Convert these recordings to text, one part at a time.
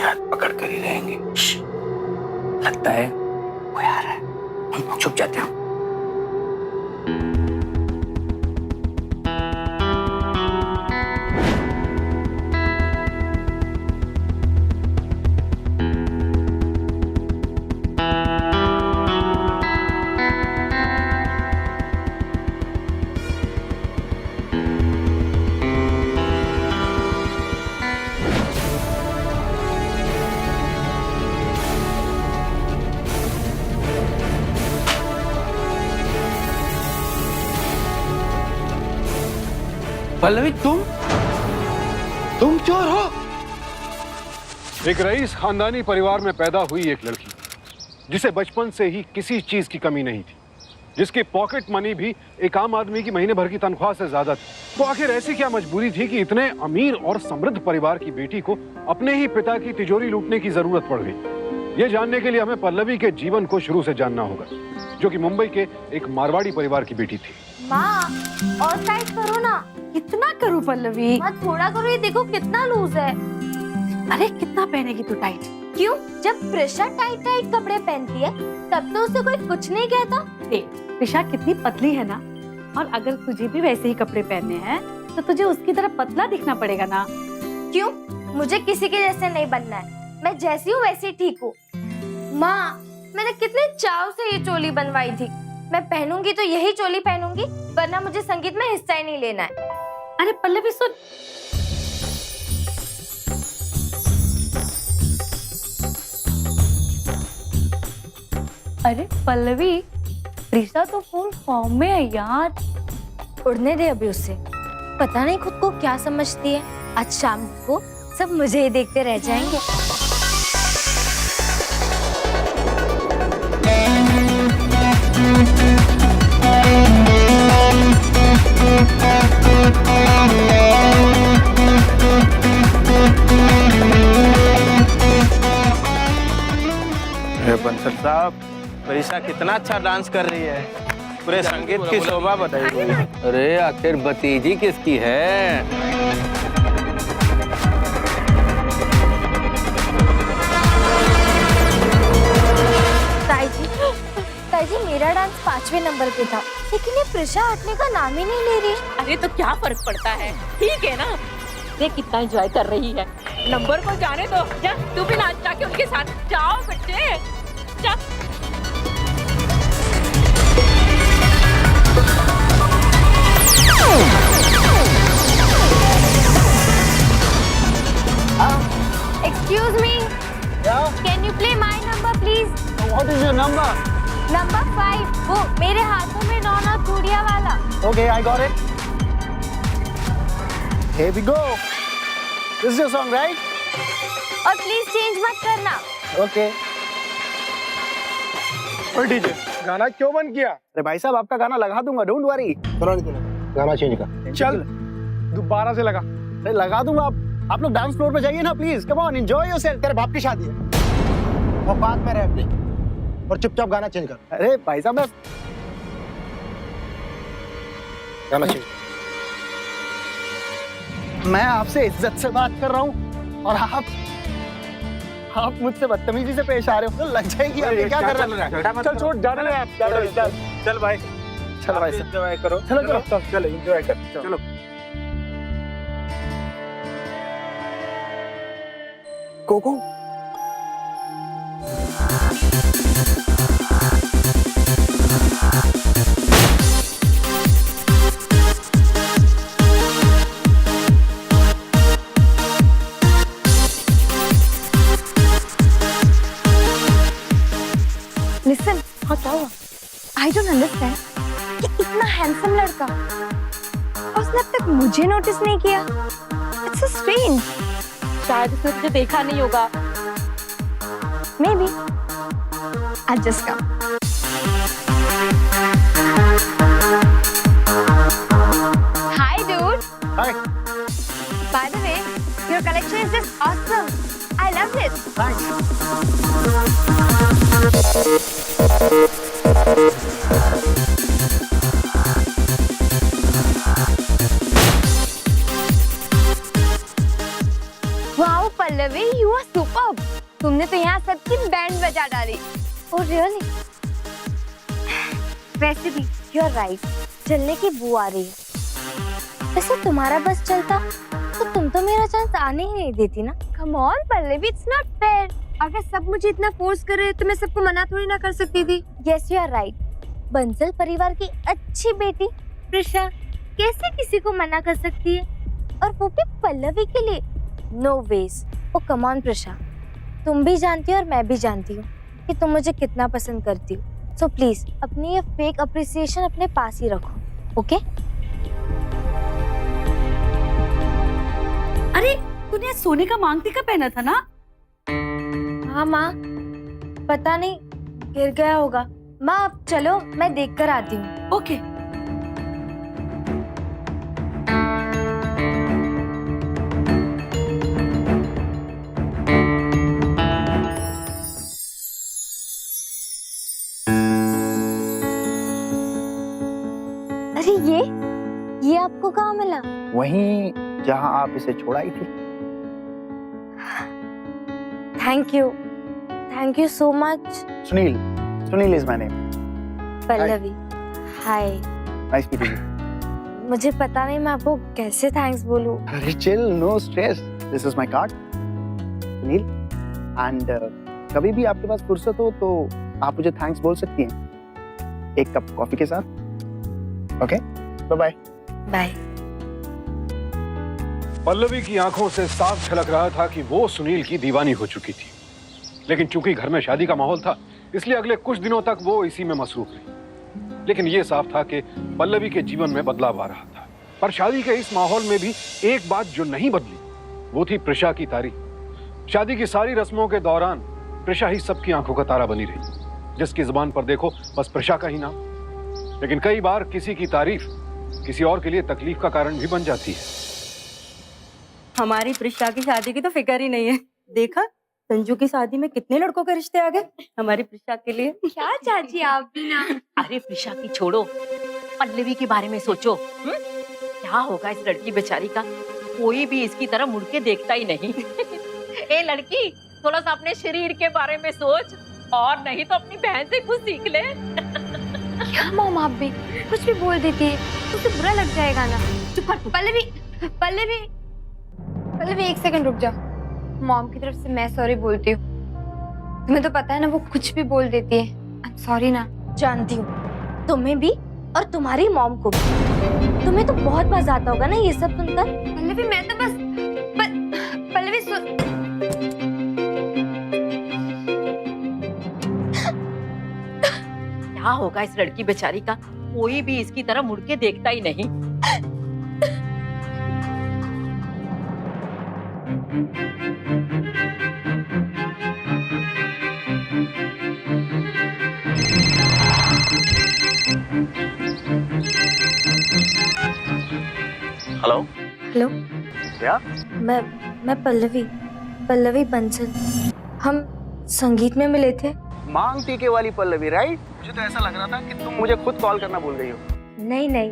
हाथ पकड़ कर ही रहेंगे। लगता है वो आ रहा है, हम छुप जाते हैं। पल्लवी, तुम चोर हो? एक रईस खानदानी परिवार में पैदा हुई एक लड़की, जिसे बचपन से ही किसी चीज की कमी नहीं थी, जिसकी पॉकेट मनी भी एक आम आदमी की महीने भर की तनख्वाह से ज्यादा थी। तो आखिर ऐसी क्या मजबूरी थी कि इतने अमीर और समृद्ध परिवार की बेटी को अपने ही पिता की तिजोरी लूटने की जरूरत पड़ गई? ये जानने के लिए हमें पल्लवी के जीवन को शुरू से जानना होगा, जो कि मुंबई के एक मारवाड़ी परिवार की बेटी थी। माँ, और टाइट करो ना। कितना करूं पल्लवी? माँ थोड़ा करो, ये देखो कितना लूज है। अरे कितना पहनेगी तू टाइट? क्यों? जब प्रिशा टाइट टाइट कपड़े पहनती है तब तो उसे कोई कुछ नहीं कहता। देख, प्रिशा कितनी पतली है ना, और अगर तुझे भी वैसे ही कपड़े पहनने हैं तो तुझे उसकी तरह पतला दिखना पड़ेगा ना। क्यों? मुझे किसी के जैसे नहीं बनना है, मैं जैसी हूँ वैसी ठीक हूँ। माँ, मैंने कितने चाव से ये चोली बनवाई थी, मैं पहनूंगी तो यही चोली पहनूंगी, वरना मुझे संगीत में हिस्सा ही नहीं लेना है। अरे पल्लवी सुन, अरे पल्लवी, प्रिशा तो फुल फॉर्म में है यार। उड़ने दे अभी उसे, पता नहीं खुद को क्या समझती है। आज शाम को सब मुझे ही देखते रह जाएंगे। बंसल साहब, प्रिशा कितना अच्छा डांस कर रही है, पूरे संगीत की शोभा बताई गई। अरे आखिर भतीजी किसकी है? ताई जी, मेरा डांस 5वें नंबर पे था, लेकिन ये प्रिशा हटने का नाम ही नहीं ले रही। अरे तो क्या फर्क पड़ता है, ठीक है ना। देख कितना एंजॉय कर रही है, नंबर को जाने दो। जा तू भी नाच, जाके उनके साथ जाओ बच्चे, जा। Excuse me, can you play my number please? What is your number? Number 5, वो मेरे हाथों में 9 चूड़िया वाला। Okay, I got it. Here we go. This is your song, right? और प्लीज चेंज मत करना। Okay. ओए डीजे, गाना क्यों बंद किया? अरे भाई साहब, आपका गाना लगा दूंगा, डोंट वरी। गाना चेंज कर। चल, दोबारा से लगा। अरे लगा दूंगा, आप लोग डांस फ्लोर पे जाइए ना please. Come on, enjoy yourself. तेरे बाप की शादी है, और बात में रह अपनी, और चुपचाप गाना चेंज कर। अरे भाई साहब, मैं गाना चेंज। मैं आपसे इज्जत से बात कर रहा हूँ और आप मुझसे बदतमीजी से पेश आ रहे हो। लग जाएगी आपको। क्या कर रहे हो? चल छोड़, जाने दे आप। चल भाई, चल भाई, एंजॉय करो। चलो चलो चलो एंजॉय कर। चलो। कोको, Listen, हाँ क्या हुआ? I don't understand कि इतना हैंडसम लड़का और उसने अब तक मुझे नोटिस नहीं किया। It's so strange. शायद उसने तुझे देखा नहीं होगा। Maybe. I'll just come. Hi, dude. Hi. By the way, your collection is just awesome. I loved it. Thanks. Wow, Pallavi, you you are superb. तुमने तो यहाँ सबकी बैंड बजा डाली। Oh really? वैसे भी यू आर राइट, चलने की बू आ रही है। वैसे तुम्हारा बस चलता तो तुम तो मेरा चांस आने ही नहीं देती ना। Come on Pallavi, it's not fair. अगर सब मुझे इतना फोर्स कर रहे तो मैं सबको मना थोड़ी ना कर सकती थी। Yes you are right. Bansal परिवार की अच्छी बेटी प्रिशा कैसे किसी को मना कर सकती है, और वो भी पल्लवी के लिए? No ways. Oh come on Prisha, तुम भी जानती हो और मैं भी जानती हूँ कि तुम मुझे कितना पसंद करती हो। सो प्लीज अपनी ये फेक अप्रिसिएशन अपने पास ही रखो, ओके? अरे तूने सोने का मांग टीका पहना था ना? हाँ माँ, पता नहीं गिर गया होगा। माँ अब चलो, मैं देख कर आती हूँ। ओके। अरे ये आपको कहाँ मिला? वहीं जहां आप इसे छोड़ाई थी। Thank you so much. Sunil is my name. Pallavi, hi. Nice meeting you. मुझे पता नहीं मैं आपको कैसे थैंक्स बोलूं। अरे chill, no stress, this is my card. Sunil, and कभी भी आपके पास फुर्सत हो तो आप मुझे थैंक्स बोल सकती हैं, एक कप कॉफी के साथ। Okay, bye bye. पल्लवी की आंखों से साफ झलक रहा था कि वो सुनील की दीवानी हो चुकी थी, लेकिन चूंकि घर में शादी का माहौल था इसलिए अगले कुछ दिनों तक वो इसी में मसरूफ रही। लेकिन ये साफ था कि पल्लवी के जीवन में बदलाव आ रहा था। पर शादी के इस माहौल में भी एक बात जो नहीं बदली वो थी प्रिशा की तारीफ। शादी की सारी रस्मों के दौरान प्रिशा ही सबकी आंखों का तारा बनी रही, जिसकी जुबान पर देखो बस प्रिशा का ही नाम। लेकिन कई बार किसी की तारीफ किसी और के लिए तकलीफ का कारण भी बन जाती है। हमारी प्रिशा की शादी की तो फिक्र ही नहीं है। देखा संजू की शादी में कितने लड़कों के रिश्ते आ गए हमारी प्रिशा के लिए। क्या चाची आप भी ना। अरे प्रिशा की छोड़ो, पल्लवी के बारे में सोचो। क्या होगा इस लड़की बेचारी का? कोई भी इसकी तरह मुड़ के देखता ही नहीं। ए लड़की, थोड़ा सा अपने शरीर के बारे में सोच, और नहीं तो अपनी बहन से कुछ सीख ले। क्या मॉम, आप भी कुछ भी बोल देती है, उसे बुरा लग जाएगा ना। चुप कर। पल्लवी, एक सेकंड रुक जा। मॉम की तरफ से मैं सॉरी बोलती हूँ। तुम्हें तो पता है ना वो कुछ भी बोल देती है। आई एम सॉरी ना। जानती हूँ, तुम्हें भी और तुम्हारी मॉम को भी। तुम्हें तो बहुत मजा आता होगा ना ये सब सुनकर। पल्लवी मैं तो बस पल्लवी क्या होगा इस लड़की बेचारी का? कोई भी इसकी तरह मुड़ के देखता ही नहीं। हेलो, क्या? मैं पल्लवी बंसल। हम संगीत में मिले थे। मांग टीके वाली पल्लवी, राइट? मुझे तो ऐसा लग रहा था कि तुम मुझे खुद कॉल करना भूल गई हो। नहीं,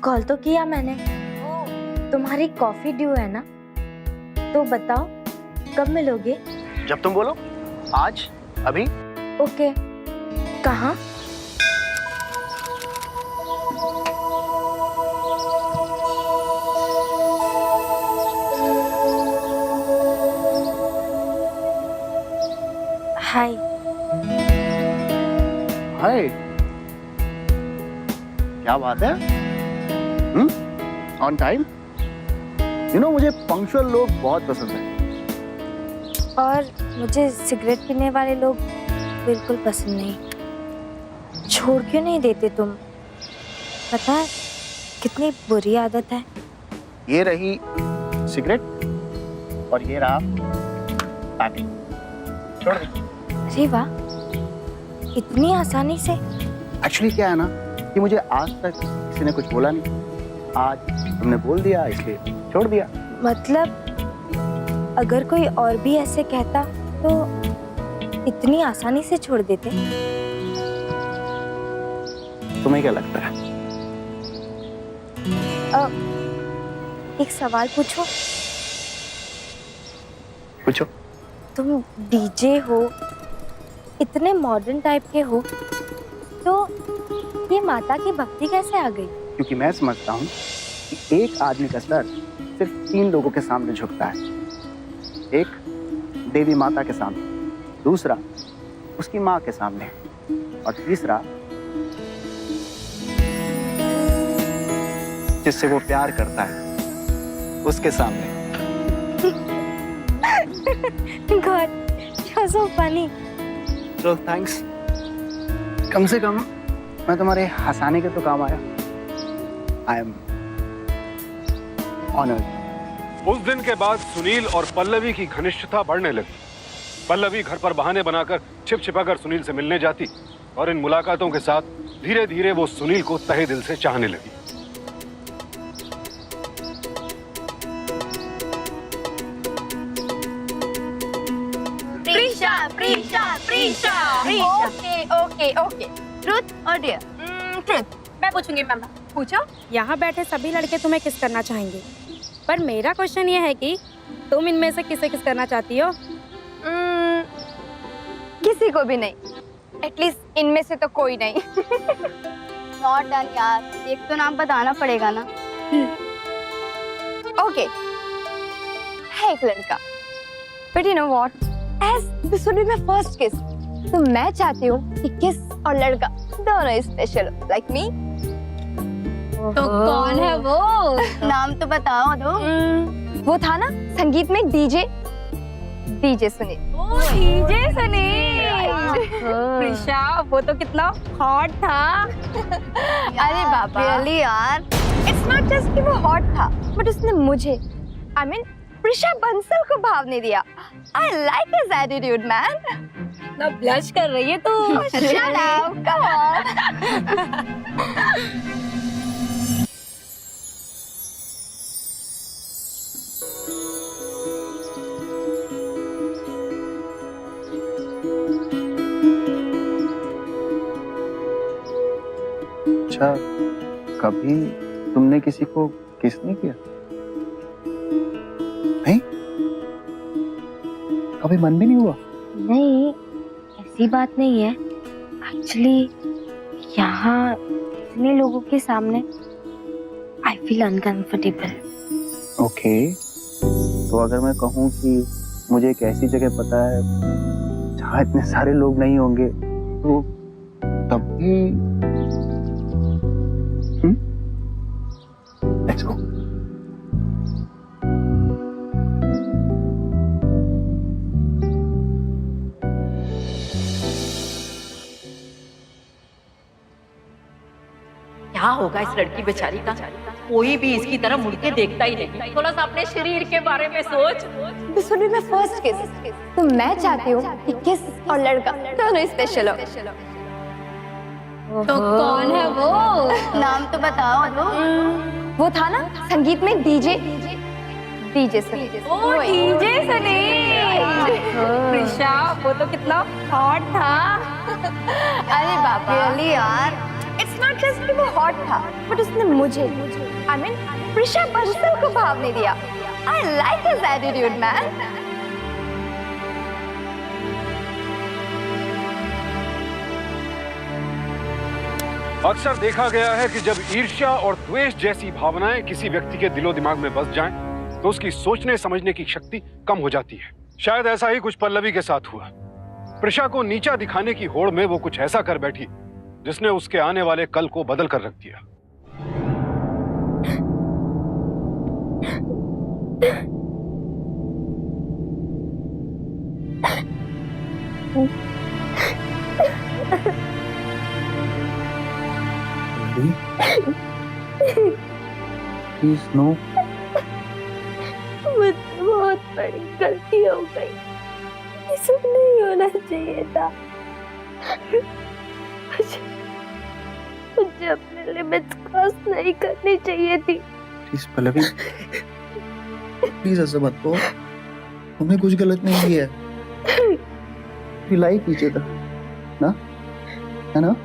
कॉल तो किया मैंने। तुम्हारी कॉफी ड्यू है ना, तो बताओ कब मिलोगे? जब तुम बोलो। आज? अभी? ओके। कहाँ? हाय। क्या बात है? On time? मुझे पंक्चुअल लोग बहुत पसंद है। और मुझे सिगरेट पीने वाले लोग बिल्कुल पसंद नहीं। छोड़ क्यों नहीं देते तुम? पता है कितनी बुरी आदत है। ये रही सिगरेट और ये रहा पैकिंग। छोड़ दे। अरे वाह, इतनी आसानी से। एक्चुअली क्या है ना कि मुझे आज तक किसी ने कुछ बोला नहीं, आज तुमने बोल दिया इसलिए छोड़ दिया। मतलब अगर कोई और भी ऐसे कहता तो इतनी आसानी से छोड़ देते? तुम्हें क्या लगता है? एक सवाल पूछो? पूछो। तुम डीजे हो, इतने मॉडर्न टाइप के हो, तो ये माता की भक्ति कैसे आ गई? क्योंकि मैं समझता हूँ कि एक आदमी का सर सिर्फ 3 लोगों के सामने झुकता है। एक देवी माता के सामने, दूसरा उसकी माँ के सामने, और तीसरा जिससे वो प्यार करता है उसके सामने। God, you're so funny. So thanks. कम से कम मैं तुम्हारे हंसाने के तो काम आया। I am honored. उस दिन के बाद सुनील और पल्लवी की घनिष्ठता बढ़ने लगी। पल्लवी घर पर बहाने बनाकर छिपा कर सुनील से मिलने जाती और इन मुलाकातों के साथ धीरे धीरे वो सुनील को तहे दिल से चाहने लगी। ओके ट्रुथ और डेयर? ट्रुथ। मैं पूछूंगी मामा। पूछो। यहाँ बैठे सभी लड़के तुम्हें किस करना चाहेंगे, पर मेरा क्वेश्चन ये है कि तुम इनमें से किसे किस करना चाहती हो? किसी को भी नहीं, एटलीस्ट इनमें से तो कोई नहीं। नॉट डन यार, एक तो नाम बताना पड़ेगा ना। ओके, है एक लड़का, but you know what, as this would be my first kiss, तो मैं चाहती हूँ कि किस और लड़का दोनों स्पेशल लाइक मी। तो कौन है वो? नाम तो बताओ दो। वो था ना संगीत में डीजे सुनील। डीजे सुनील। प्रिशा, वो तो कितना हॉट था। अरे बाबा, रियली यार, इट्स नॉट जस्ट कि वो हॉट था, बट उसने मुझे, आई मीन प्रिशा बंसल को भाव नहीं दिया। I like his attitude man. ना ब्लश कर रही है तू। Shut up, come on. अच्छा, कभी तुमने किसी को किस नहीं किया? नहीं? कभी मन भी नहीं हुआ? नहीं, ऐसी बात नहीं है। एक्चुअली यहाँ इतने लोगों के सामने आई फील अनकंफर्टेबल। ओके, तो अगर मैं कहूँ कि मुझे एक ऐसी जगह पता है जहाँ इतने सारे लोग नहीं होंगे, तो तब भी लेट्स गो। क्या होगा इस लड़की बेचारी का? कोई भी इसकी तरह मुड़ के देखता ही नहीं। थोड़ा सा अपने शरीर के बारे में सोच। This would be my first kiss, तो मैं चाहती हूँ कि किस और लड़का दोनों स्पेशल हो। तो कौन है वो? नाम तो बताओ दो। वो था ना संगीत में डीजे सुनील। डीजे सुनील। प्रिशा, वो तो कितना हॉट था। अरे बाबा, रियली यार, इट्स नॉट जस्ट कि वो हॉट था, बट उसने मुझे, आई मीन प्रिशा बंसल को भाव नहीं दिया। I like his attitude man. अक्सर देखा गया है कि जब ईर्ष्या और द्वेष जैसी भावनाएं किसी व्यक्ति के दिलो दिमाग में बस जाएं, तो उसकी सोचने समझने की शक्ति कम हो जाती है। शायद ऐसा ही कुछ पल्लवी के साथ हुआ। प्रिशा को नीचा दिखाने की होड़ में वो कुछ ऐसा कर बैठी जिसने उसके आने वाले कल को बदल कर रख दिया। Please no. मुझसे बहुत बड़ी गलती हो गई, ये सब नहीं होना चाहिए था। मुझे अपने लिमिट्स क्रॉस नहीं करनी चाहिए थी। प्लीज पल्लवी, प्लीज ऐसा मत करो। हमने कुछ गलत नहीं किया है। We like each other, ना? है ना?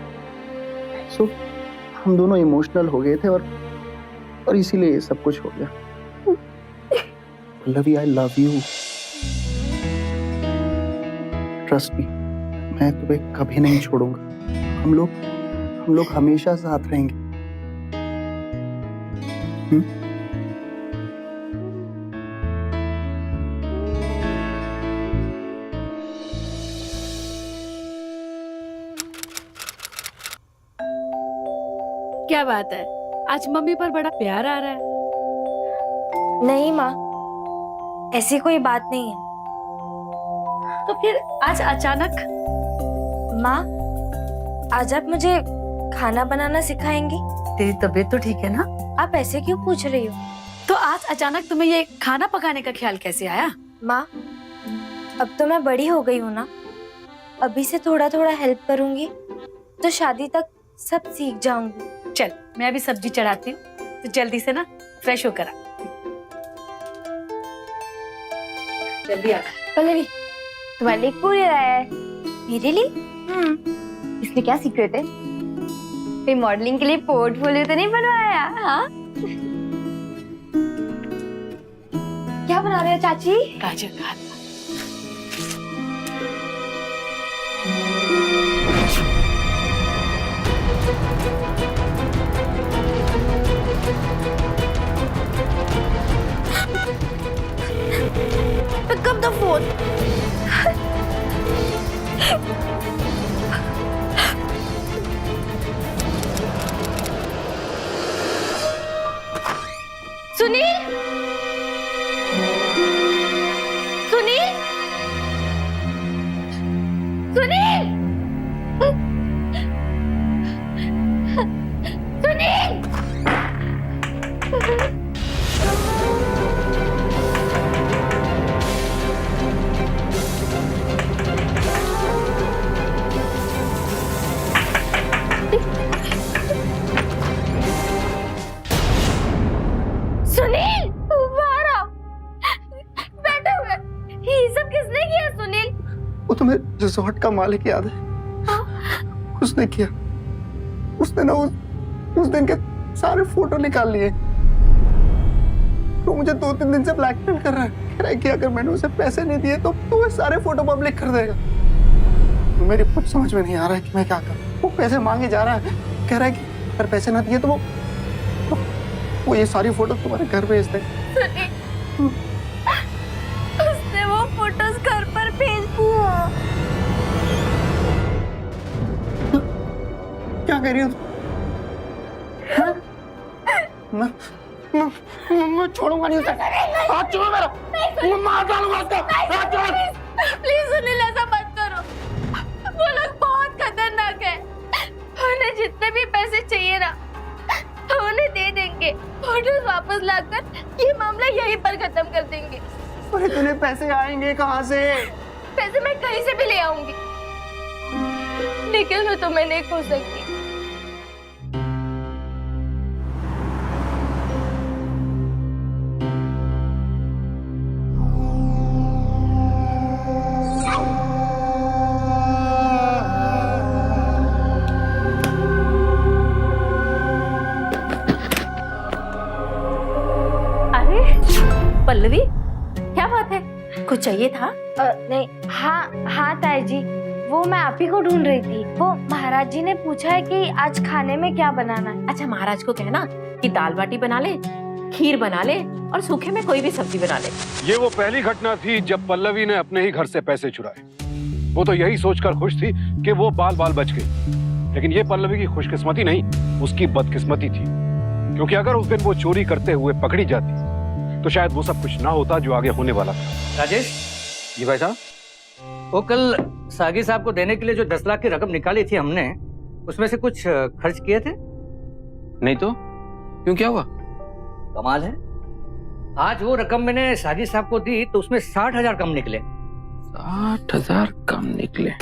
So हम दोनों इमोशनल हो गए थे और इसीलिए ये सब कुछ हो गया। Pallavi, I love you. Trust me, मैं तुम्हें कभी नहीं छोड़ूंगा। हम लोग हमेशा साथ रहेंगे। क्या बात है, आज मम्मी पर बड़ा प्यार आ रहा है। नहीं माँ, ऐसी कोई बात नहीं है। तो फिर आज अचानक? माँ, आज आप मुझे खाना बनाना सिखाएंगी? तेरी तबीयत तो ठीक है ना? आप ऐसे क्यों पूछ रही हो? तो आज अचानक तुम्हें ये खाना पकाने का ख्याल कैसे आया? माँ, अब तो मैं बड़ी हो गई हूँ ना, अभी से थोड़ा थोड़ा हेल्प करूंगी तो शादी तक सब सीख जाऊंगी। चल, मैं अभी सब्जी चढ़ाती हूँ, तो जल्दी से ना फ्रेश होकर आ। जल्दी आ। पल्लवी, तुम्हारे लिए पूरी लाया है। मेरे लिए? इसमें क्या सीक्रेट है? कोई मॉडलिंग के लिए पोर्टफोलियो तो नहीं बनवाया? हाँ? क्या बना रहे हो चाची? गाजर का हलवा। Pick up the phone. Sunil, Sunil, Sunil, Sunil. Sunil, बाहर आओ। बैठे हुए। ये सब किसने किया सुनील? वो तुम्हें रिजॉर्ट का मालिक याद है? उसने किया। उसने ना उस दिन के सारे फोटो निकाल लिए। तो मुझे 2-3 दिन से ब्लैकमेल कर रहा है। कह रहा है कि अगर मैंने उसे पैसे नहीं दिए तो वो सारे फोटो पब्लिक कर देगा। मेरी कुछ समझ में नहीं आ रहा है कि मैं क्या करूं। वो पैसे मांगे जा रहा है, कह रहा है कि अगर पैसे ना दिए तो वो ये सारी फोटो तुम्हारे घर भेज दे। उसने वो फोटोज घर पर भेज दिया। क्या कह रही हो? मैं छोड़ूंगा नहीं उसे। हाथ छोड़ो मेरा, मैं मार डालूंगा उसको। हाथ छोड़ो। प्लीज सुनील, ऐसा मत करो। वो लोग बहुत खतरनाक है। उन्हें जितने भी पैसे चाहिए ना, हम उन्हें दे देंगे। फोटोज वापस लाकर ये मामला यहीं पर खत्म कर देंगे। अरे तुम्हें पैसे आएंगे कहाँ से? पैसे मैं कहीं से भी ले आऊंगी, लेकिन मैं तुम्हें नहीं खो सकती। पल्लवी, क्या बात है? कुछ चाहिए था? नहीं, हाँ ताई जी, वो मैं आप ही को ढूंढ रही थी। वो महाराज जी ने पूछा है कि आज खाने में क्या बनाना है। अच्छा, महाराज को कहना कि दाल बाटी बना ले, खीर बना ले और सूखे में कोई भी सब्जी बना ले। ये वो पहली घटना थी जब पल्लवी ने अपने ही घर से पैसे चुराए। वो तो यही सोचकर खुश थी कि वो बाल बाल बच गई, लेकिन ये पल्लवी की खुशकिस्मती नहीं, उसकी बदकिस्मती थी। क्योंकि अगर उस दिन वो चोरी करते हुए पकड़ी जाती तो शायद वो सब कुछ ना होता जो आगे होने वाला था। राजेश, जी भाई साहब। वो कल सागी साहब को देने के लिए जो 10 लाख की रकम निकाली थी हमने, उसमें से कुछ खर्च किए थे? नहीं तो क्यों, क्या हुआ? कमाल है, आज वो रकम मैंने सागी साहब को दी तो उसमें 60,000 कम निकले। 60,000 कम निकले?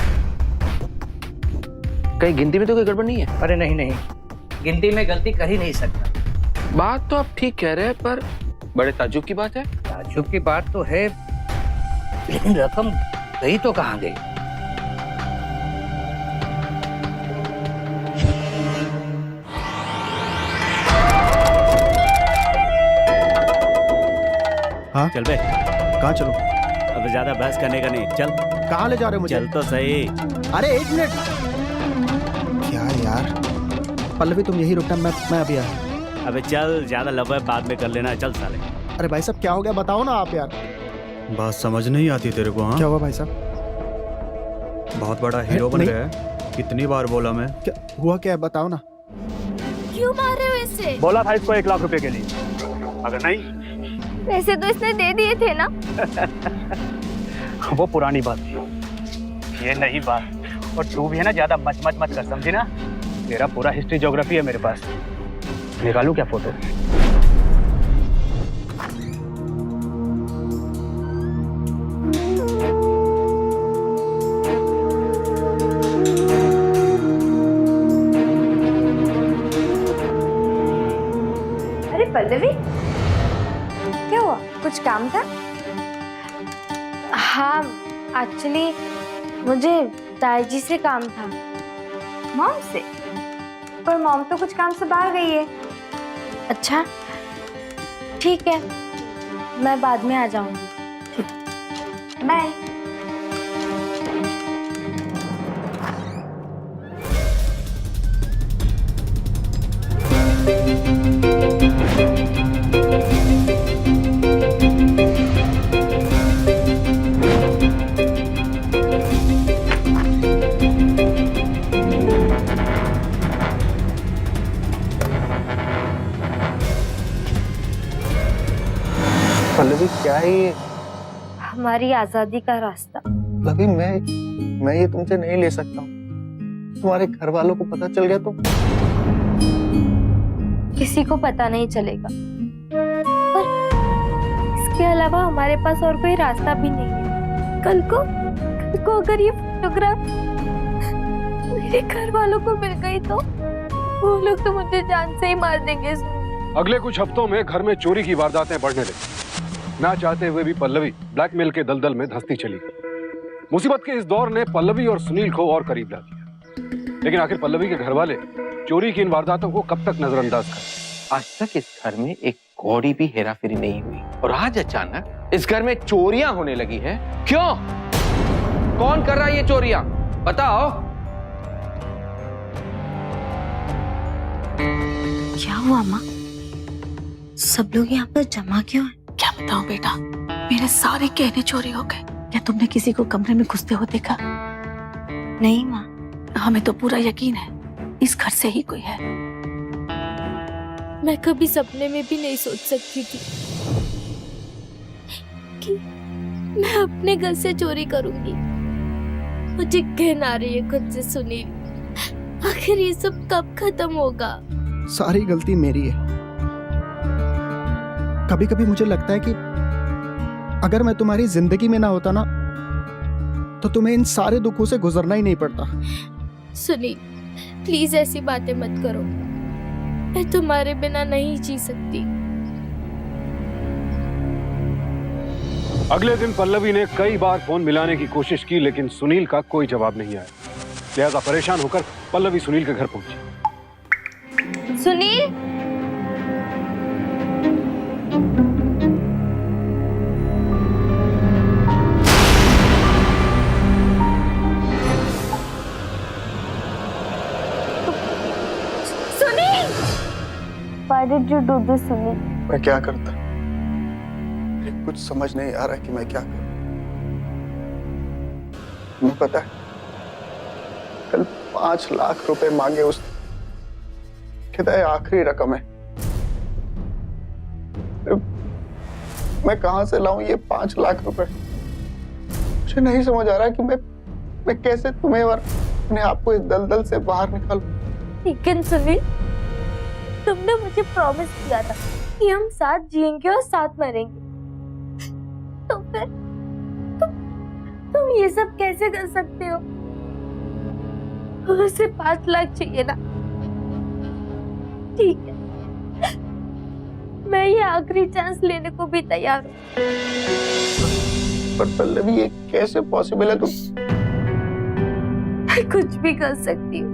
कहीं गिनती में तो कोई गड़बड़ नहीं है? अरे नहीं नहीं, गिनती में गलती कर ही नहीं सकता। बात तो आप ठीक कह रहे हैं, पर बड़े ताज्जुब की बात है। ताज्जुब की बात तो है, लेकिन रकम गई तो कहाँ गई? हाँ चल बे, कहाँ चलो? अब अब ज्यादा बहस करने का नहीं, चल। कहाँ ले जा रहे हो मुझे? चल तो सही। अरे 1 मिनट। क्या यार पल्लवी, तुम यही रुकना, मैं अभी आया। अबे चल, ज्यादा लव बाद में कर लेना, चल साले। अरे भाई साहब क्या हो गया, बताओ ना आप यार। बात समझ नहीं आती तेरे को? हाँ, क्या हुआ भाई साहब? बहुत बड़ा हीरो बन नहीं। गया है। कितनी बार बोला मैं? क्या हुआ, क्या है बताओ ना। क्यों मार रहे हो इसे? बोला था इसको 1 लाख रुपए के लिए, अगर नहीं पैसे तो इसने दे दिए थे ना। वो पुरानी बात थी, ये नई बात। और तू भी है ना, ज्यादा मच कर, समझी ना? तेरा पूरा हिस्ट्री ज्योग्राफी है मेरे पास। निकालूं क्या फोटो? अरे पल्लवी, क्या हुआ? कुछ काम था? हाँ, एक्चुअली मुझे ताईजी से काम था। मॉम से? पर मॉम तो कुछ काम से बाहर गई है। अच्छा, ठीक है, मैं बाद में आ जाऊंगी। बाय। पल्लवी क्या है ये? हमारी आजादी का रास्ता। पल्लवी मैं ये तुमसे नहीं ले सकता हूँ। तुम्हारे घर वालों को पता चल गया तो? किसी को पता नहीं चलेगा, पर इसके अलावा हमारे पास और कोई रास्ता भी नहीं है। कल को अगर ये फोटोग्राफ मेरे घर वालों को मिल गई तो वो लोग तो मुझे जान से ही मार देंगे। अगले कुछ हफ्तों में घर में चोरी की वारदातें बढ़ने लगी। ना चाहते हुए भी पल्लवी ब्लैकमेल के दलदल में धंसती चली गई। मुसीबत के इस दौर ने पल्लवी और सुनील को और करीब ला दिया। लेकिन आखिर पल्लवी के घर वाले चोरी की इन वारदातों को कब तक नजरअंदाज करें? आज तक इस घर में एक कौड़ी भी हेराफेरी नहीं हुई, और आज अचानक इस घर में चोरियां होने लगी है। क्यों? कौन कर रहा है ये चोरियां? बताओ। क्या हुआ माँ? सब लोग यहाँ पर जमा क्यों हैं? क्या बताऊं बेटा, मेरे सारे गहने चोरी हो गए। क्या तुमने किसी को कमरे में घुसते हुए देखा? नहीं माँ। हमें तो पूरा यकीन है इस घर से ही कोई है। मैं कभी सपने में भी नहीं सोच सकती थी कि मैं अपने घर से चोरी करूंगी। मुझे कहना आ रही है खुद से सुनील, आखिर ये सब कब खत्म होगा? सारी गलती मेरी है। कभी कभी मुझे लगता है कि अगर मैं तुम्हारी जिंदगी में ना होता ना, तो तुम्हें इन सारे दुखों से गुजरना ही नहीं पड़ता। सुनील, प्लीज ऐसी बातें मत करो। मैं तुम्हारे बिना नहीं जी सकती। अगले दिन पल्लवी ने कई बार फोन मिलाने की कोशिश की, लेकिन सुनील का कोई जवाब नहीं आया। लिहाजा परेशान होकर पल्लवी सुनील के घर पहुंची। Sunil, Why did you do this, Sunil? मैं क्या करता? कुछ समझ नहीं आ रहा कि मैं क्या करूं। तुम्हें पता है, कल 5 लाख रुपए मांगे उसने। कहता है आखिरी रकम है। मैं कहां से लाऊं ये 5 लाख रुपए? मुझे नहीं समझ आ रहा कि मैं कैसे तुम्हें और अपने आप को इस दलदल से बाहर निकालूं। लेकिन सुनील, तुमने मुझे प्रॉमिस किया था कि हम साथ जिएंगे और साथ मरेंगे। तो फिर तुम ये सब कैसे कर सकते हो? उसे 5 लाख चाहिए ना? ठीक है, मैं ये आखिरी चांस लेने को भी तैयार हूँ। पर पल्लवी ये कैसे पॉसिबल है? मैं कुछ भी कर सकती हूँ,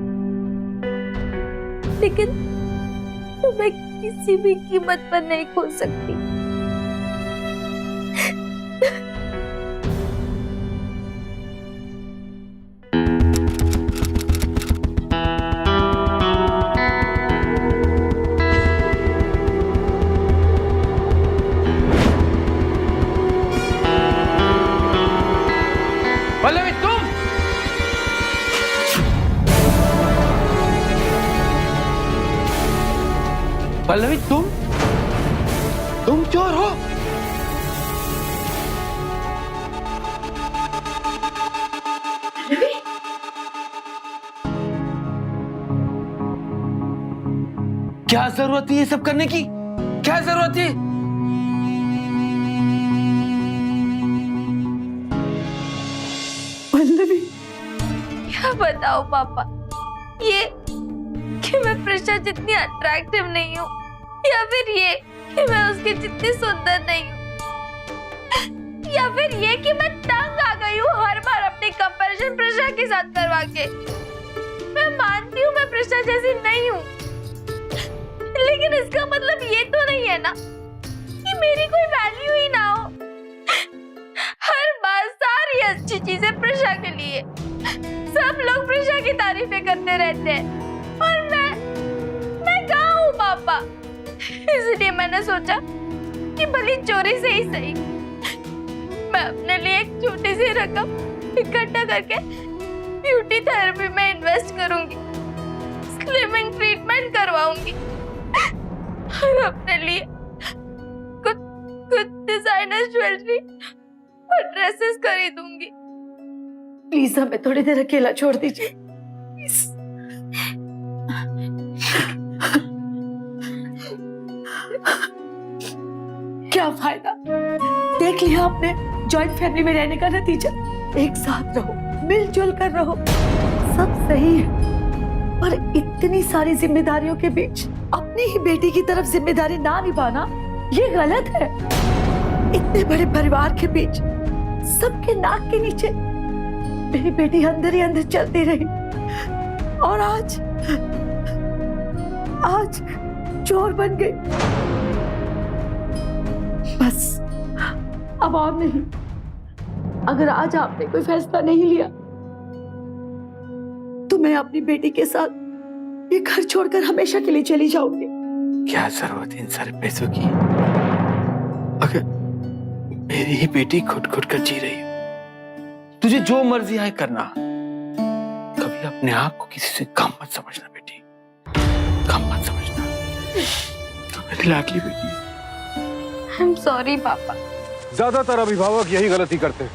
लेकिन मैं किसी भी कीमत पर नहीं खो सकती। पल्लवी तुम पल्लवी तुम चोर हो? क्या जरूरत थी ये सब करने की? क्या जरूरत थी? पल्लवी, क्या बताओ पापा, ये कि मैं प्रिशा जितनी अट्रैक्टिव नहीं हूँ, या फिर ये कि मैं उसकी जितनी सुंदर नहीं हूँ, या फिर ये कि मैं तंग आ गई हूँ हर बार अपनी कंपैरिजन प्रिशा के साथ करवा के। मैं मानती हूँ मैं प्रिशा जैसी नहीं हूँ, लेकिन इसका मतलब ये तो नहीं है ना कि मेरी कोई वैल्यू ही ना हो। हर बार सारी अच्छी चीजें प्रिशा के लिए, सब लोग प्रिशा की तारीफें करते रहते हैं और मैं कहाँ हूँ पापा? इसलिए मैंने सोचा कि भली चोरी से ही सही मैं अपने लिए एक छोटी सी रकम इकट्ठा करके ब्यूटी थेरेपी में इन्वेस्ट करूंगी, स्लिमिंग ट्रीटमेंट करवाऊंगी और अपने लिए कुछ डिजाइनर ज्वेलरी और ड्रेसेस खरीदूंगी। प्लीज हमें थोड़ी देर अकेला छोड़ दीजिए। क्या फायदा? देख लिया आपने जॉइंट फैमिली में रहने का नतीजा। एक साथ रहो, मिलजुल कर रहो, सब सही है, पर इतनी सारी जिम्मेदारियों के बीच अपनी ही बेटी की तरफ जिम्मेदारी ना निभाना ये गलत है। इतने बड़े परिवार के बीच सबके नाक के नीचे मेरी बेटी अंदर ही अंदर चलती रही और आज चोर बन गई। बस अब और नहीं। अगर आज आपने कोई फैसला नहीं लिया तो मैं अपनी बेटी के साथ ये घर छोड़कर हमेशा के लिए चली जाऊंगी। क्या जरूरत है इन सारे पैसों की? अगर मेरी ही बेटी खुद कर जी रही है, तुझे जो मर्जी आए करना। कभी अपने आप को किसी से कम मत समझना बेटी, कम मत समझना। मेरी Ladli Beti. I am sorry पापा। ज्यादातर अभिभावक यही गलती करते हैं,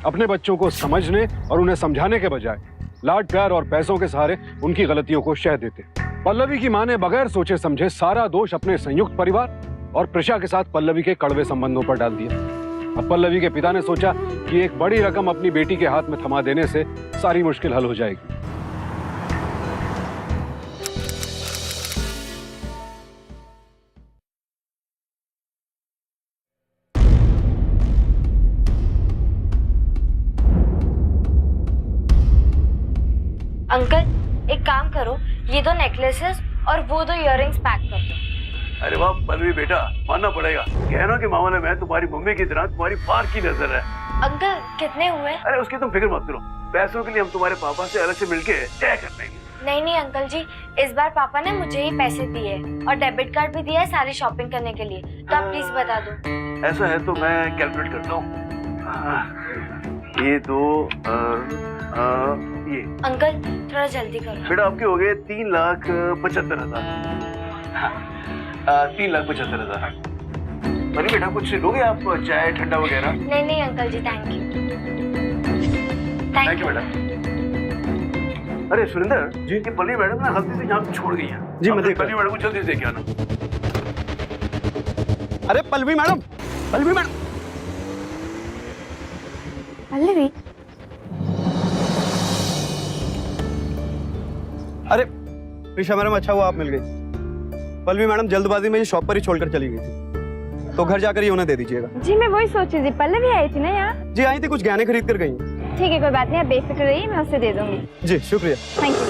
अपने बच्चों को समझने और उन्हें समझाने के बजाय लाड प्यार और पैसों के सहारे उनकी गलतियों को शह देते। पल्लवी की मां ने बगैर सोचे समझे सारा दोष अपने संयुक्त परिवार और प्रिशा के साथ पल्लवी के कड़वे संबंधों पर डाल दिया। अब पल्लवी के पिता ने सोचा कि एक बड़ी रकम अपनी बेटी के हाथ में थमा देने से सारी मुश्किल हल हो जाएगी। अंकल एक काम करो, ये दो नेकलेसेस और वो दो इयररिंग्स पैक कर दो। अरे वाह पल्लवी बेटा, मानना पड़ेगा, गहनों के मामले में तुम्हारी मम्मी की तरह तुम्हारी पार की नजर है। अंकल कितने हुए? अरे उसकी तुम फिक्र मत करो, पैसों के लिए हम तुम्हारे पापा से अलग से मिलके तय कर लेंगे। नहीं अंकल जी, इस बार पापा ने मुझे ही पैसे दिए और डेबिट कार्ड भी दिया है सारी शॉपिंग करने के लिए, तो आप प्लीज बता दो। ऐसा है तो मैं कैलकुलेट करता हूँ। ये दो ये अंकल थोड़ा जल्दी करो। बेटा आपके हो गए 3,75,000। 3,75,000। अरे बेटा कुछ लोगे आप, चाय ठंडा वगैरह? नहीं uncle ji, thank you. Thank you बेटा। अरे सुरेंद्र जी, ये पल्लवी मैडम ना गलती से यहाँ छोड़ गई है जी। मैं पल्लवी मैडम को जल्दी से क्या ना। अरे पल्लवी मैडम, पल्लवी मैडम, पल्लवी। अरे प्रिशा मैडम, अच्छा हुआ आप मिल गई। पल्लवी मैडम जल्दबाजी में ये शॉप पर ही छोड़कर चली गई थी, तो घर जाकर ये उन्हें दे दीजिएगा। जी मैं वही सोच रही थी, पल्लवी आई थी ना यहाँ? जी आई थी, कुछ गहने खरीद कर गई। ठीक है कोई बात नहीं, आप बेफिक्र रहिए, मैं उसे दे दूंगी। जी शुक्रिया। Thank you.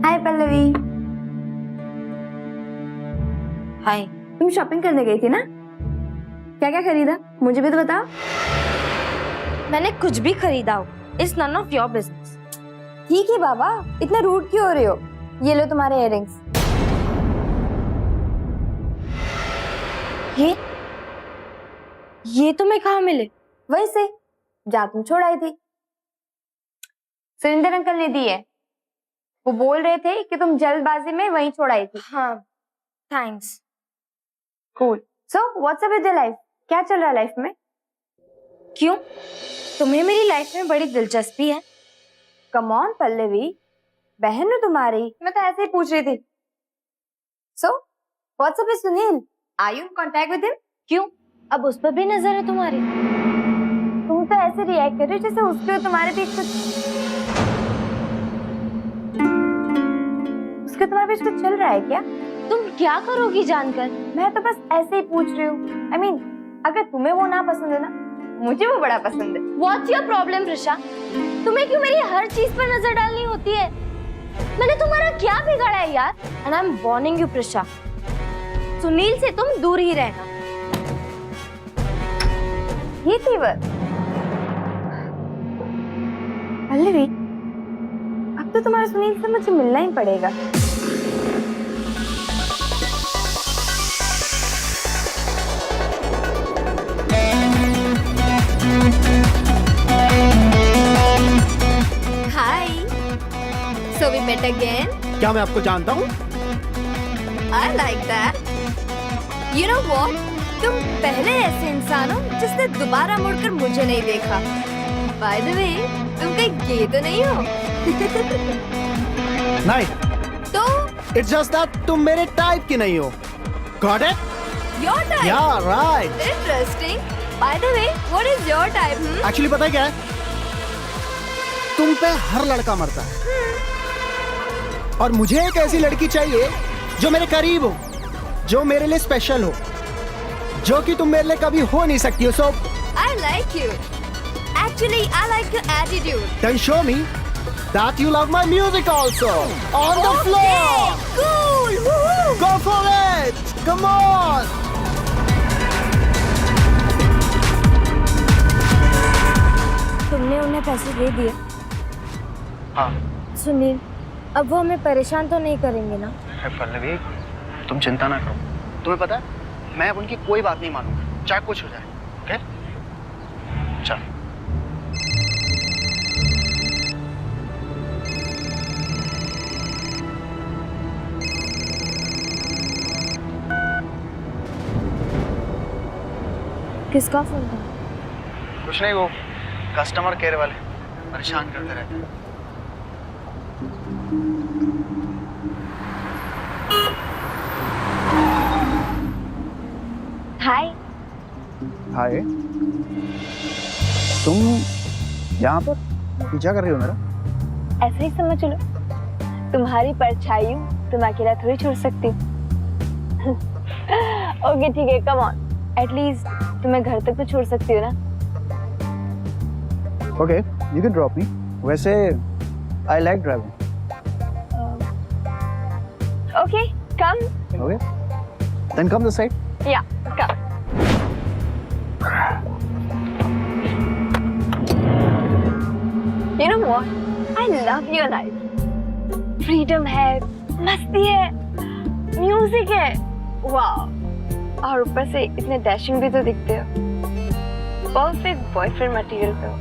Hi Pallavi. Hi. तुम शॉपिंग करने गई थी ना? क्या क्या खरीदा मुझे भी तो बताओ। मैंने कुछ भी खरीदा हो, it's none of your business. ठीक है बाबा, इतना रूड क्यों हो रहे हो? ये लो तुम्हारे इयररिंग्स। ये तुम्हें कहाँ मिले? वहीं से जहाँ तुम छोड़ आई थी। सुरेंद्र अंकल ने दी है। वो बोल रहे थे कि तुम जल्दबाजी में वहीं छोड़ आई थी। हाँ, thanks. Cool. So what's up with your life? क्या चल रहा है लाइफ में? क्यों, तुम्हें मेरी लाइफ में बड़ी दिलचस्पी है? कम ऑन पल्लवी, बहन हो तुम्हारी, मैं तो ऐसे ही पूछ रही थी। So what's up with Sunil? Are you in contact with him? क्यों, अब उस पर भी नजर है तुम्हारी? तुम तो ऐसे रिएक्ट कर रहे हो जैसे उसके और तुम्हारे बीच कुछ चल रहा है क्या? तुम क्या करोगी जानकर? मैं तो बस ऐसे ही पूछ रही हूँ। I mean, अगर तुम्हें वो ना पसंद है ना, मुझे वो बड़ा पसंद है। What's your problem, Prisha? तुम्हें क्यों मेरी हर चीज पर नजर डालनी होती है? मैंने तुम्हारा क्या बिगाड़ा है यार? And I'm warning you, Prisha, Sunil से तुम दूर ही रहना। ये फीवर पल्लवी, अब तो तुम्हारे सुनील से मुझे मिलना ही पड़ेगा। Hi, so we met again. क्या मैं आपको जानता हूँ? I like that. You know what? तुम पहले ऐसे इंसान हो जिसने दोबारा मुड़कर मुझे नहीं देखा। By the way, तुम कहीं गे तो नहीं हो? नहीं, तो इट्स जस्ट दैट तुम मेरे टाइप की नहीं हो। Got it? your type. Yeah, right. Interesting. By the way, what is your type? Actually पता है क्या है? तुम पे हर लड़का मरता है, और मुझे एक ऐसी लड़की चाहिए जो मेरे करीब हो, जो मेरे लिए स्पेशल हो, जो कि तुम मेरे लिए कभी हो नहीं सकती हो। So I like you. Actually, I like your attitude. then show me that you love my music also. On the floor. Cool. Woohoo. Go for it. Come on. तुमने उन्हें पैसे दे दिए? हाँ। सुनील, अब वो हमें परेशान तो नहीं करेंगे ना? पल्लवी, तुम चिंता ना करो। तुम्हें पता है, मैं अब उनकी कोई बात नहीं मानूंगा, चाहे कुछ हो जाए। ओके? चल। किसका फोन था? कुछ नहीं, वो कस्टमर केयर वाले परेशान करते रहते हैं। हाय। हाय, तुम यहाँ पर पीछा कर रही हो मेरा? ऐसे ही समझ लो, तुम्हारी परछाई हूँ, तुम अकेला थोड़ी छोड़ सकती हो। ओके ठीक है, कम ऑन, एटलीस्ट तुम्हें घर तक तो छोड़ सकती हो ना? Okay, you can drop me. वैसे I like driving. Okay, come. Okay, then come this side. Yeah, come. You know what? I love your life. Freedom है, मस्ती है, म्यूजिक है, वाह! और ऊपर से इतने डैशिंग भी तो दिखते हो। परफेक्ट बॉयफ्रेंड मटेरियल पे हो।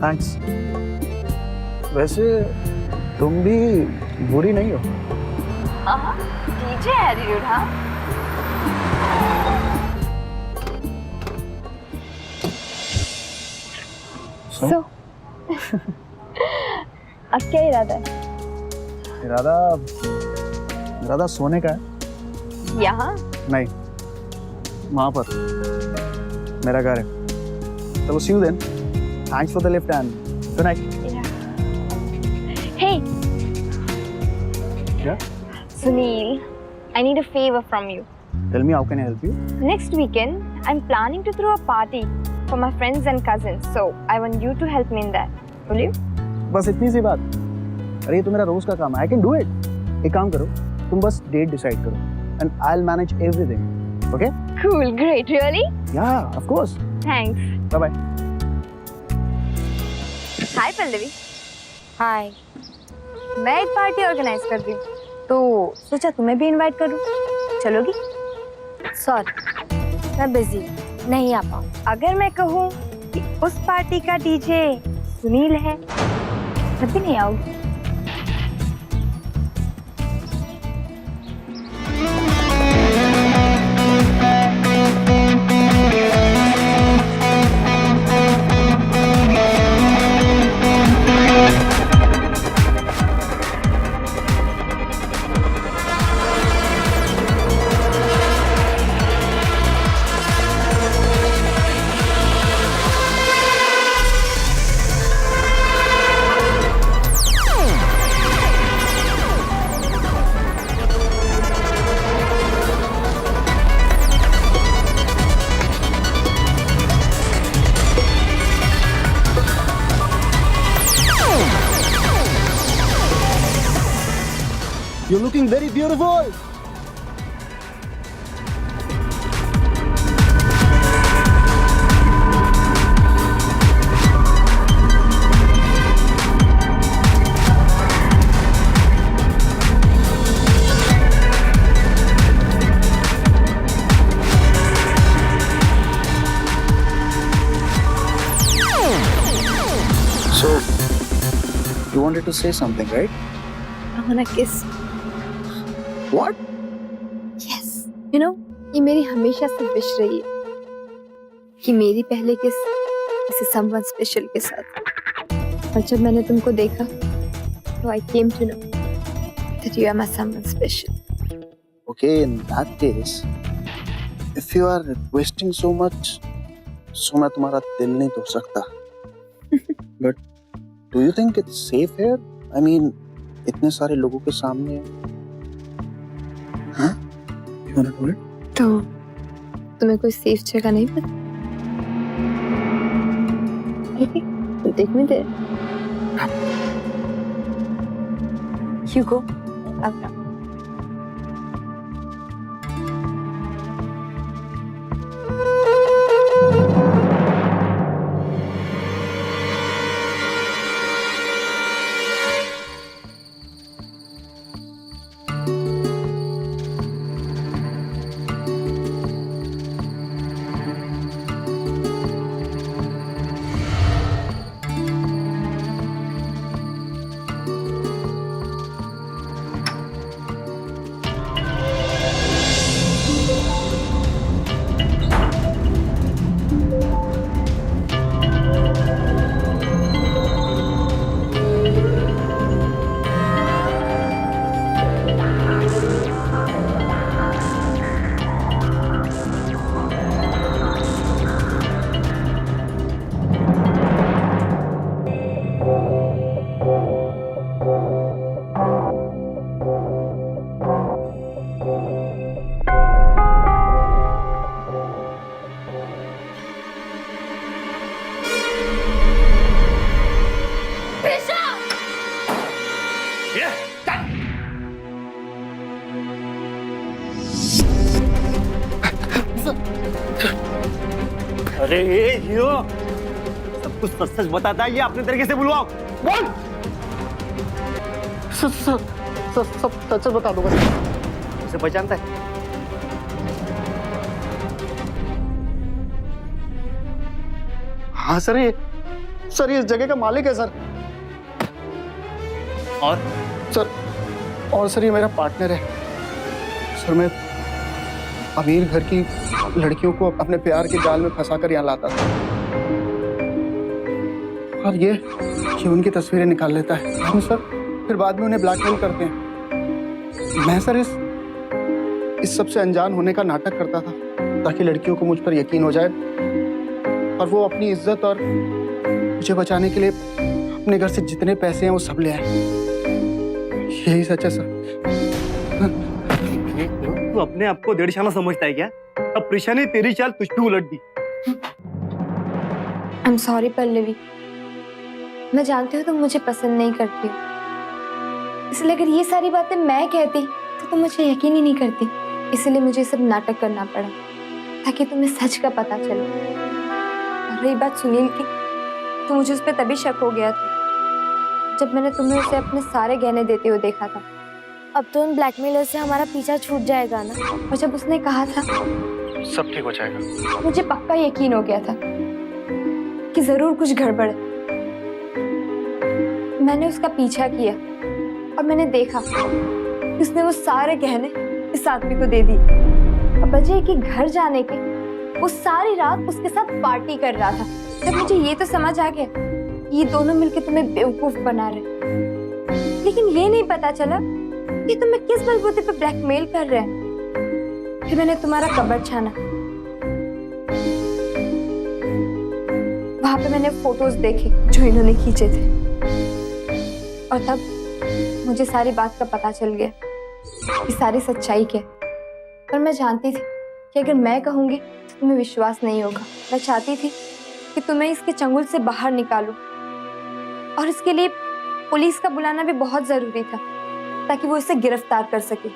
थैंक्स। वैसे तुम भी बुरी नहीं हो। डीजे एटीट्यूड, हाँ? So, अब क्या इरादा है? इरादा सोने का है। यहाँ? नहीं, वहाँ पर मेरा घर है। So see you then. Thanks for the lift and good night. Hey. Yeah? Sunil, I need a favor from you. Tell me, how can I help you? Next weekend, I'm planning to throw a party for my friends and cousins. So I want you to help me in that. Will you? बस इतनी सी बात। अरे ये तो मेरा रोज का काम है। I can do it. एक काम करो, तुम बस डेट डिसाइड करो and I'll manage everything. Okay? Cool, great, really? Yeah, of course. Thanks. Bye bye. Pallavi. Hi. मैं एक पार्टी ऑर्गेनाइज कर रही हूँ, तो सोचा तुम्हें भी इनवाइट करूँ, चलोगी? सॉरी, मैं बिजी नहीं आ पाऊँ। अगर मैं कहूँ कि उस पार्टी का डीजे सुनील है, तब भी नहीं आओगी? You're looking very beautiful. So, you wanted to say something, right? I wanna kiss. What? Yes. You know, ये मेरी हमेशा से विश रही है कि मेरी पहले किस किसी someone special के साथ। और जब मैंने तुमको देखा, तो I came to know that you are my someone special. Okay, in that case, if you are requesting so much, so मैं तुम्हारा दिल नहीं तोड़ सकता. But do you think it's safe here? I mean, इतने सारे लोगों के सामने. हाँ? You wanna do it? तो तुम्हें कोई सेफ जगह नहीं पता? Take me there. You go. I'll come. अरे हीरो, सब कुछ सच सच बताता है, ये अपने तरीके से बुलवाओ. बोल. सब सच बता दो बस. उसे पहचानता है? हाँ सर, ये इस जगह का मालिक है सर. और सर ये मेरा पार्टनर है सर. मैं अमीर घर की लड़कियों को अपने प्यार के जाल में फंसाकर यहाँ लाता था, और ये उनकी तस्वीरें निकाल लेता है. हम सर फिर बाद में उन्हें ब्लैकमेल करते हैं. मैं सर इस सब से अनजान होने का नाटक करता था ताकि लड़कियों को मुझ पर यकीन हो जाए और वो अपनी इज्जत और मुझे बचाने के लिए अपने घर से जितने पैसे हैं वो सब ले आए. यही सच है सर. तू अपने आप को डेढ़शाला समझता है क्या? अब प्रिशा ने तेरी चाल तुझ पे उलट दी. I'm sorry पल्लवी, मैं जानती हूँ तुम मुझे पसंद नहीं करती हो, इसलिए अगर ये सारी बातें मैं कहती तो तुम मुझे यकीन ही नहीं करती. इसलिए मुझे सब नाटक करना पड़ा ताकि तुम्हें सच का पता चले. और रही बात सुनील की, तो मुझे उस पर तभी शक हो गया था जब मैंने तुम्हें उसे अपने सारे गहने देते हुए देखा था। अब तो उन ब्लैकमेलर से हमारा पीछा छूट जाएगा ना। और जब उसने कहा था सब ठीक हो जाएगा, मुझे पक्का यकीन हो गया था कि जरूर कुछ गड़बड़ है। मैंने उसका पीछा किया और मैंने देखा कि उसने वो सारे गहने इस आदमी को दे दिए। अब बचे कि घर जाने के वो सारी रात उसके साथ पार्टी कर रहा था। तब मुझे ये तो समझ आ गया ये दोनों मिलकर तुम्हें बेवकूफ बना रहे, लेकिन ये नहीं पता चला कि तुम्हें किस बलबूते पे ब्लैकमेल कर रहे हैं। फिर मैंने तुम्हारा कबर्ड छाना, वहां पे मैंने फोटोज देखे जो इन्होंने खींचे थे, और तब मुझे सारी बात का पता चल गया कि सारी सच्चाई क्या है। पर मैं जानती थी कि अगर मैं कहूंगी तो तुम्हें विश्वास नहीं होगा। मैं चाहती थी कि तुम्हें इसके चंगुल से बाहर निकालूं, और इसके लिए पुलिस का बुलाना भी बहुत जरूरी था ताकि वो इसे गिरफ्तार कर सके।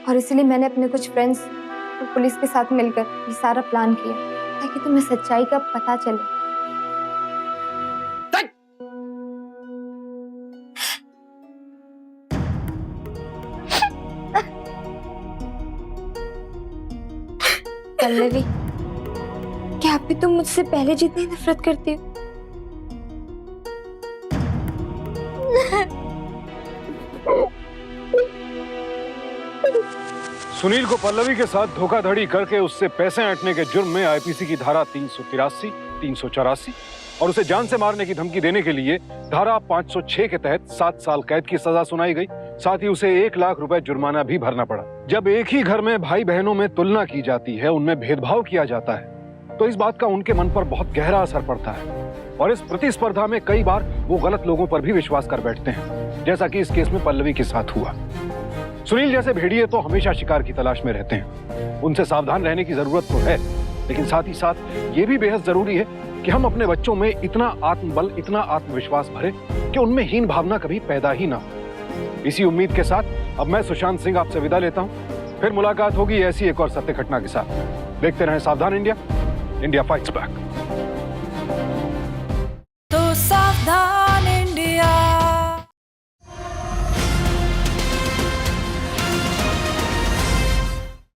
और इसलिए मैंने अपने कुछ फ्रेंड्स और पुलिस के साथ मिलकर ये सारा प्लान किया ताकि तुम्हें सच्चाई का पता चले। पल्लवी, क्या अभी तुम मुझसे पहले जितनी नफरत करती हो? सुनील को पल्लवी के साथ धोखाधड़ी करके उससे पैसे ऐंठने के जुर्म में आईपीसी की धारा 383, 384 और उसे जान से मारने की धमकी देने के लिए धारा 506 के तहत 7 साल कैद की सजा सुनाई गई। साथ ही उसे 1 लाख रुपए जुर्माना भी भरना पड़ा। जब एक ही घर में भाई बहनों में तुलना की जाती है, उनमें भेदभाव किया जाता है, तो इस बात का उनके मन पर बहुत गहरा असर पड़ता है और इस प्रतिस्पर्धा में कई बार वो गलत लोगों पर भी विश्वास कर बैठते हैं, जैसा कि इस केस में पल्लवी के साथ हुआ। सुनील जैसे भेड़िए तो हमेशा शिकार की तलाश में रहते हैं, उनसे सावधान रहने की जरूरत तो है, लेकिन साथ ही साथ ये भी बेहद जरूरी है कि हम अपने बच्चों में इतना आत्मबल, इतना आत्मविश्वास भरें कि उनमें हीन भावना कभी पैदा ही ना हो। इसी उम्मीद के साथ अब मैं सुशांत सिंह आपसे विदा लेता हूं। फिर मुलाकात होगी ऐसी एक और सत्य घटना के साथ। देखते रहें सावधान इंडिया, इंडिया फाइट्स बैक।